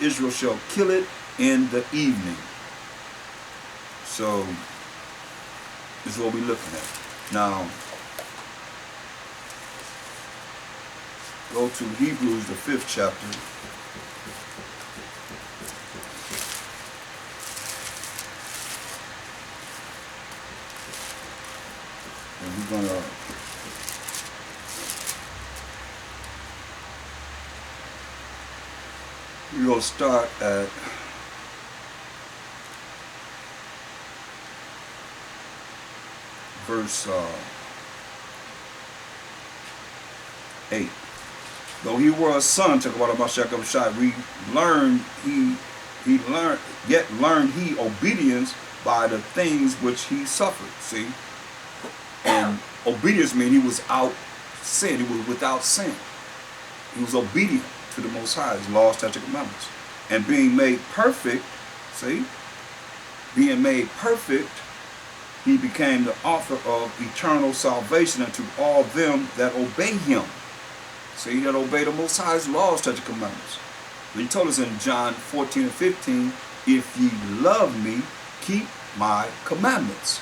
Israel shall kill it in the evening. So this is what we're looking at. Now, go to Hebrews, the 5th chapter. And we're gonna start at verse 8. Though he were a son, talk about Mashiach Shai, we learned yet learned he obedience by the things which he suffered. See? And obedience means he was out sin, he was without sin. He was obedient to the Most High, his laws, statutes, and commandments. And being made perfect, see? Being made perfect, he became the author of eternal salvation unto all them that obey him. See, that obey the Most High's laws, statutes, and commandments. He told us in John 14 and 15, if ye love me, keep my commandments.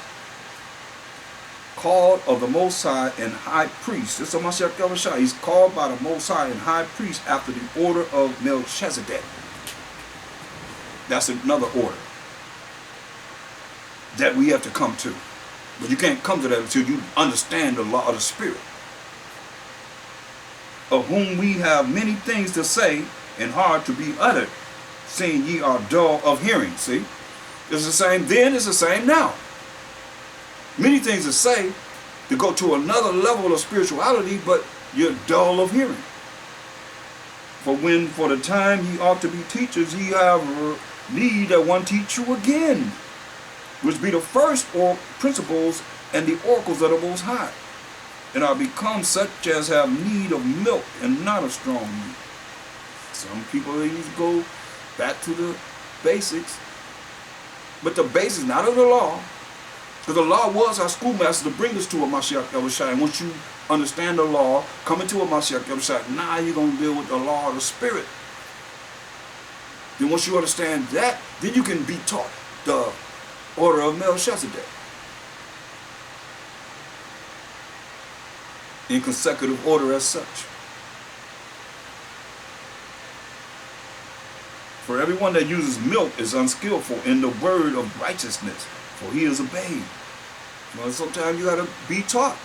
Called of the Most High and High Priest. This is Mashiach Yahushua. He's called by the Most High and High Priest after the order of Melchizedek. That's another order that we have to come to. But you can't come to that until you understand the law of the Spirit. Of whom we have many things to say and hard to be uttered, seeing ye are dull of hearing. See? It's the same then, it's the same now. Many things to say to go to another level of spirituality, but you're dull of hearing. For when for the time ye ought to be teachers, ye have need that one teach you again, which be the first or principles and the oracles of the Most High, and are become such as have need of milk and not of strong meat. Some people need to go back to the basics, but the basics not of the law. Because the law was our schoolmaster to bring us to a Mashiach Yahushua. And once you understand the law, come into a Mashiach Yahushua, now you're going to deal with the law of the Spirit. Then once you understand that, then you can be taught the order of Melchizedek in consecutive order as such. For everyone that uses milk is unskillful in the word of righteousness, for he is a babe. Well, sometimes you got to be taught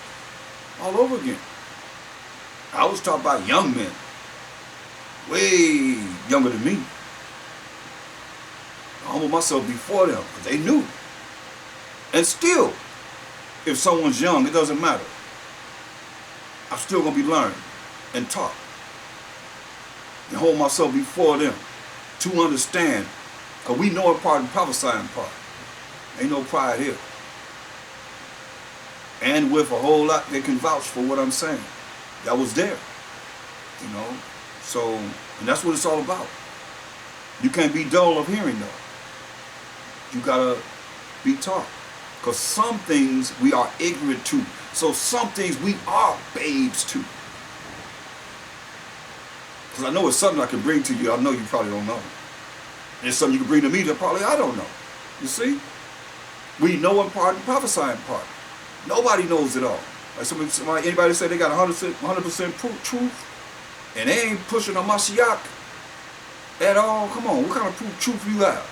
all over again. I was taught by young men, way younger than me. I humbled myself before them, because they knew. And still, if someone's young, it doesn't matter. I'm still going to be learned and taught. And hold myself before them to understand. Because we know in part and prophesy in part. Ain't no pride here. And with a whole lot, they can vouch for what I'm saying. That was there. You know? So, and that's what it's all about. You can't be dull of hearing, though. You gotta be taught. Because some things we are ignorant to. So some things we are babes to. Because I know it's something I can bring to you. I know you probably don't know. And it's something you can bring to me that probably I don't know. You see? We know in part and prophesy in part. Nobody knows it all. Like anybody say they got 100% truth, and they ain't pushing a Mashiach at all. Come on, what kind of truth you have?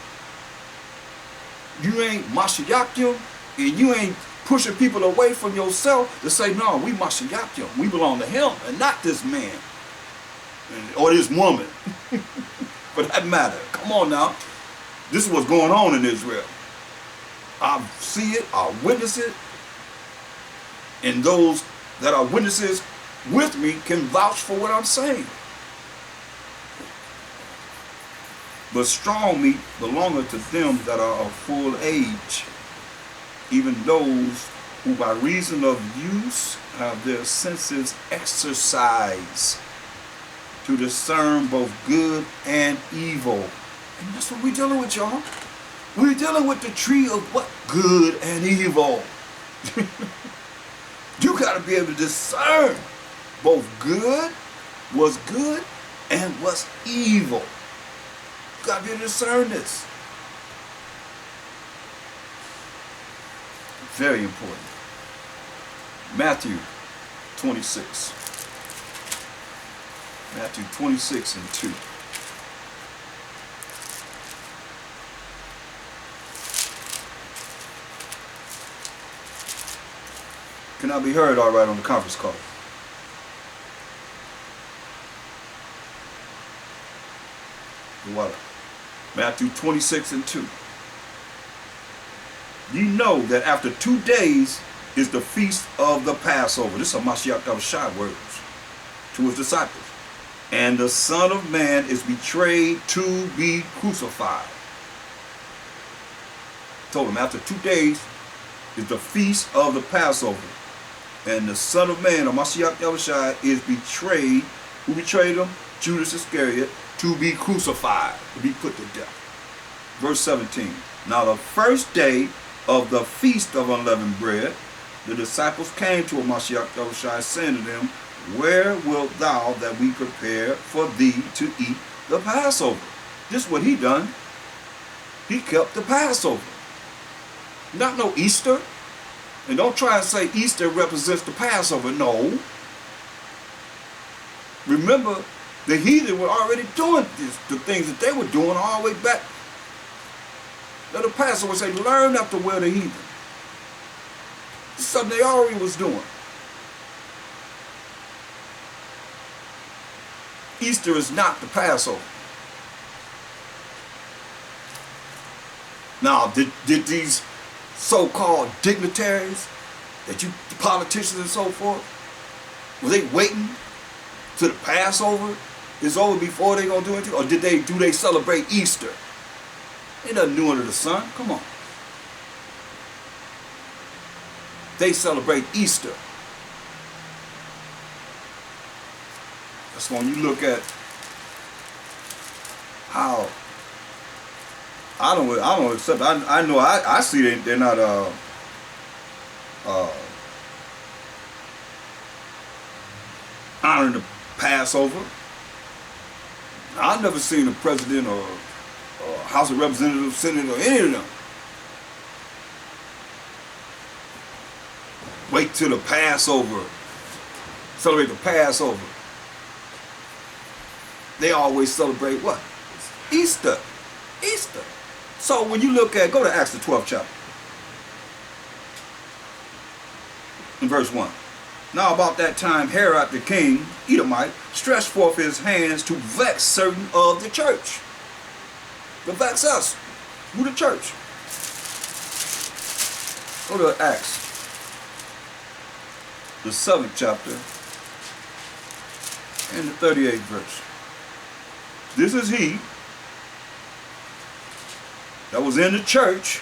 You ain't Mashiachim, and you ain't pushing people away from yourself to say, no, we Mashiachim. We belong to him and not this man or this woman. For that matter. Come on now. This is what's going on in Israel. I see it, I witness it, and those that are witnesses with me can vouch for what I'm saying. But strong meat belongeth to them that are of full age, even those who by reason of use have their senses exercised to discern both good and evil. And that's what we're dealing with, y'all. We're dealing with the tree of what? Good and evil. You got to be able to discern both what's good and what's evil. You got to be able to discern this. Very important. Matthew 26. Matthew 26 and 2. Can I be heard all right on the conference call? Voila. Matthew 26 and 2. You know that after 2 days is the feast of the Passover. This is Mashiach Yahushua words to his disciples. And the Son of Man is betrayed to be crucified. Told him after 2 days is the feast of the Passover. And the Son of Man, or Mashiach Yahushua, is betrayed. Who betrayed him? Judas Iscariot, to be crucified, to be put to death. Verse 17. Now the first day of the feast of unleavened bread, the disciples came to Mashiach Yahushua, saying to them, Where wilt thou that we prepare for thee to eat the Passover? This is what he done. He kept the Passover. Not no Easter. And don't try and say Easter represents the Passover. No. Remember, the heathen were already doing this, the things that they were doing all the way back. Now the Passover say, learn not to wear the heathen. It's something they already was doing. Easter is not the Passover. Now, did these so-called dignitaries, that you politicians and so forth, were they waiting till the Passover is over before they gonna do anything, or do they celebrate Easter? Ain't nothing new under the sun. Come on. They celebrate Easter. That's when you look at how I don't accept. I know I see they're not honoring the Passover. I've never seen a president or House of Representatives, Senate, or any of them wait till the Passover, celebrate the Passover. They always celebrate what? Easter. Easter. So when you look at, go to Acts the 12th chapter. In verse 1. Now about that time, Herod the king, Edomite, stretched forth his hands to vex certain of the church. To vex us. Who the church? Go to Acts, the 7th chapter, and the 38th verse. This is he that was in the church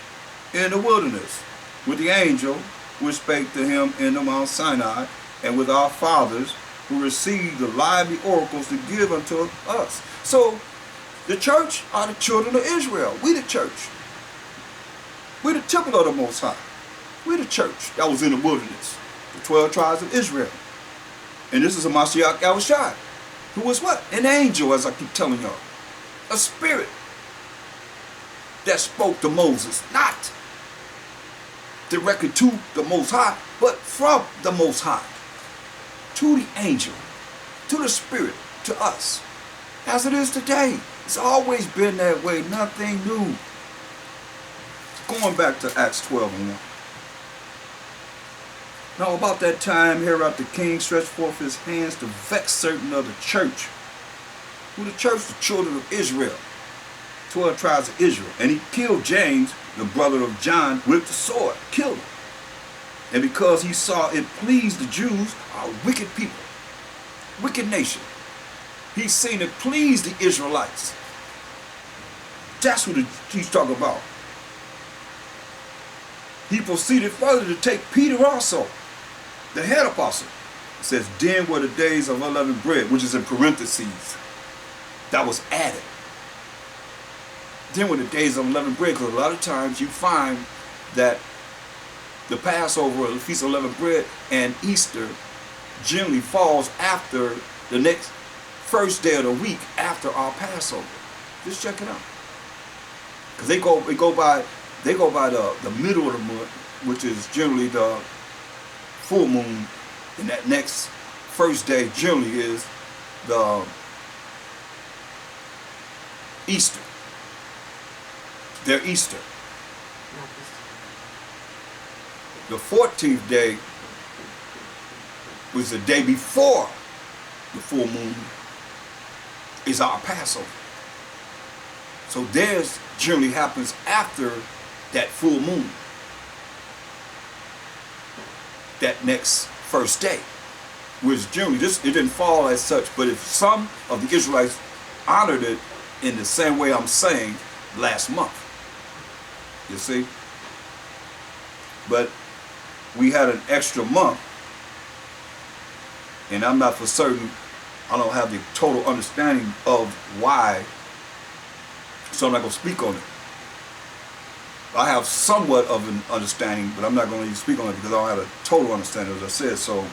in the wilderness with the angel which spake to him in the Mount Sinai, and with our fathers who received the lively oracles to give unto us. So the church are the children of Israel. We the church. We the temple of the Most High. We the church that was in the wilderness. The 12 tribes of Israel. And this is a Mashiach Yahushua, who was what? An angel, as I keep telling y'all. A spirit that spoke to Moses, not directly to the Most High, but from the Most High to the angel, to the spirit, to us, as it is today. It's always been that way, nothing new. Going back to Acts 12 and 1. Now about that time, Herod the king stretched forth his hands to vex certain of the church. Who the church? The children of Israel. 12 tribes of Israel. And he killed James, the brother of John, with the sword. Killed him. And because he saw it pleased the Jews, a wicked people, wicked nation, he's seen it please the Israelites. That's what he's talking about. He proceeded further to take Peter also, the head apostle. It says, then were the days of unleavened bread, which is in parentheses. That was added. Then were the days of unleavened bread, because a lot of times you find that the Passover, or the Feast of Unleavened Bread, and Easter generally falls after the next first day of the week after our Passover. Just check it out. Because they go by the middle of the month, which is generally the full moon, and that next first day generally is the Easter. Their Easter. The 14th day was the day before the full moon is our Passover. So theirs generally happens after that full moon, that next first day, which generally it didn't fall as such, but if some of the Israelites honored it in the same way I'm saying last month, you see. But we had an extra month, and I'm not for certain, I don't have the total understanding of why, so I'm not going to speak on it. I have somewhat of an understanding, but I'm not going to speak on it because I don't have a total understanding, as I said. So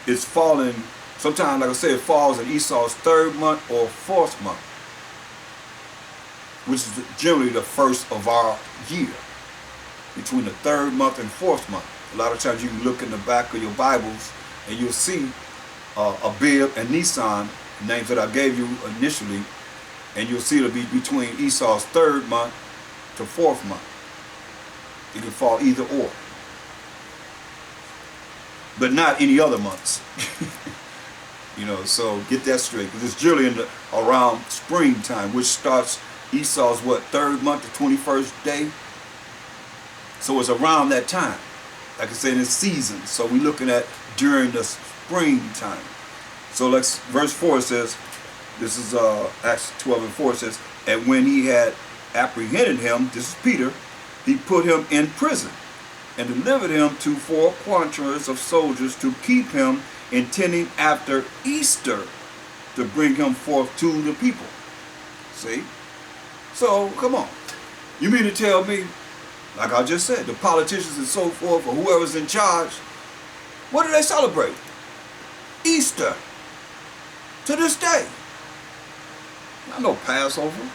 it's falling, sometimes, like I said, it falls in Esau's 3rd month or 4th month, which is generally the first of our year, between the 3rd month and 4th month. A lot of times you can look in the back of your Bibles and you'll see Abib and Nisan, names that I gave you initially, and you'll see it'll be between Esau's 3rd month to 4th month. It can fall either or, but not any other months. You know, so get that straight, because it's generally around springtime, which starts Esau's 3rd month, the 21st day. So it's around that time, like I said, in the season. So we're looking at during the springtime. So let's, verse 4 says, this is Acts 12 and 4 says, and when he had apprehended him, this is Peter, he put him in prison and delivered him to 4 quaternions of soldiers to keep him, intending after Easter to bring him forth to the people. See? So, come on. You mean to tell me, like I just said, the politicians and so forth, or whoever's in charge, what do they celebrate? Easter. To this day. Not no Passover.